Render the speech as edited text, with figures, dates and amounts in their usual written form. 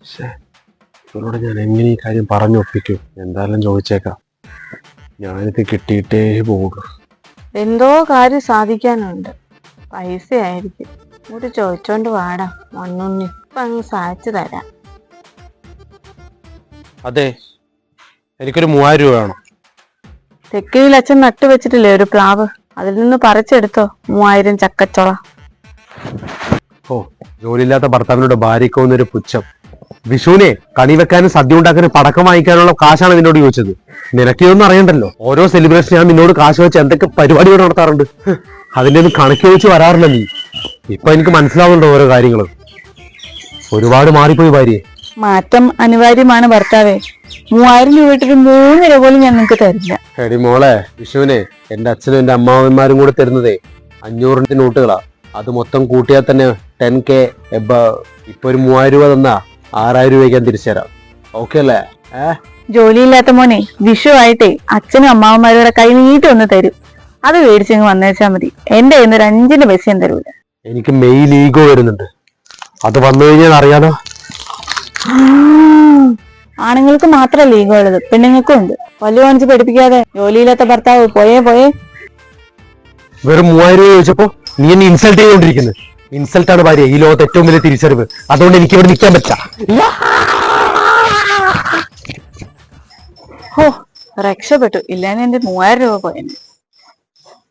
ഇവരോട് ഞാൻ എങ്ങനെ ഈ കാര്യം പറഞ്ഞൊപ്പിക്കും? എന്തായാലും ചോദിച്ചേക്കാം. ഞാനിത് കിട്ടിയിട്ടേ പോകുള്ളൂ. എന്തോ കാര്യം സാധിക്കാനുണ്ട്. പൈസ ആയിരിക്കും. ഇവിടെ ചോദിച്ചോണ്ട് വാടാ മണ്ണുണ്ണി, ഇപ്പൊ അങ്ങ് സാധിച്ചു തരാം. അതെ, എനിക്കൊരു 3000 രൂപ വേണം. തെക്കിനിൽ അച്ഛൻ നട്ടുവെച്ചിട്ടില്ലേ ഒരു പ്ലാവ്, അതിൽ നിന്ന് പറിച്ചെടുത്തോ 3000 ചക്കച്ചോള. ഓ, ജോലിയില്ലാത്ത ഭർത്താവിനോട് ഭാര്യക്കൊന്നൊരു പുച്ഛം. വിഷുവിനെ കണി വെക്കാനും സദ്യ ഉണ്ടാക്കാനും പടക്കം വാങ്ങിക്കാനുള്ള കാശാണ് നിന്നോട് ചോദിച്ചത്. നിനക്കിതൊന്നും അറിയണ്ടല്ലോ. ഓരോ സെലിബ്രേഷൻ ഞാൻ നിന്നോട് കാശ് വെച്ച് എന്തൊക്കെ പരിപാടികൾ നടത്താറുണ്ട്. അതിന്റെ ഒന്നും കണക്ക് ചോദിച്ച് വരാറില്ല നീ. ഇപ്പൊ എനിക്ക് മനസ്സിലാവുന്നുണ്ടോ ഓരോ കാര്യങ്ങള്? ഒരുപാട് മാറിപ്പോയി ഭാര്യയെ. മാറ്റം അനിവാര്യമാണ് ഭർത്താവേ. 3000 രൂപ ഇട്ടൊരു 3 രൂപ പോലും ഞാൻ നിങ്ങൾക്ക് തരില്ല. എടി മോളെ, വിഷുവിനെ എന്റെ അച്ഛനും എന്റെ അമ്മാവന്മാരും കൂടെ തരുന്നതേ 500 നോട്ടുകളാ. അത് മൊത്തം കൂട്ടിയാൽ തന്നെ 10K. ഇപ്പൊ ഒരു 3000 രൂപ തന്നാ 6000 രൂപയ്ക്ക് ഞാൻ തിരിച്ചു തരാം. ഓക്കെ അല്ലേ? ജോലിയില്ലാത്ത മോനെ, വിഷു ആയിട്ടേ അച്ഛനും അമ്മാവന്മാരുടെ കൈ നീട്ടി ഒന്ന് തരും. അത് മേടിച്ചങ്ങ് വന്നേച്ചാ മതി. എന്റെ കയ്യിൽ നിന്ന് ഒരു 5 പൈസ ഞാൻ തരൂല. എനിക്ക് മെയിൽ ഈഗോ വരുന്നുണ്ട്. അത് വന്നു കഴിഞ്ഞാൽ അറിയാലോ. ആണുങ്ങൾക്ക് മാത്രമല്ല ഈഗോ ഉള്ളത്, പെണ്ണുങ്ങൾക്കും ഉണ്ട്. വലിയ കാണിച്ച് പഠിപ്പിക്കാതെ. ജോലിയില്ലാത്ത ഭർത്താവ് പോയേ. വെറും 3000 രൂപ ചോദിച്ചപ്പോ നീ എന്നെ ഇൻസൾട്ട് ചെയ്തുകൊണ്ടിരിക്കുന്നത്. ഇൻസൾട്ടാണ് ഭാര്യ ഈ ലോകത്ത് ഏറ്റവും വലിയ തിരിച്ചറിവ്. അതുകൊണ്ട് എനിക്ക് ഇവിടെ നിൽക്കാൻ പറ്റില്ല. ഓ, രക്ഷപ്പെട്ടു. ഇല്ലാതെ എന്റെ 3000 രൂപ പോയെന്നെ.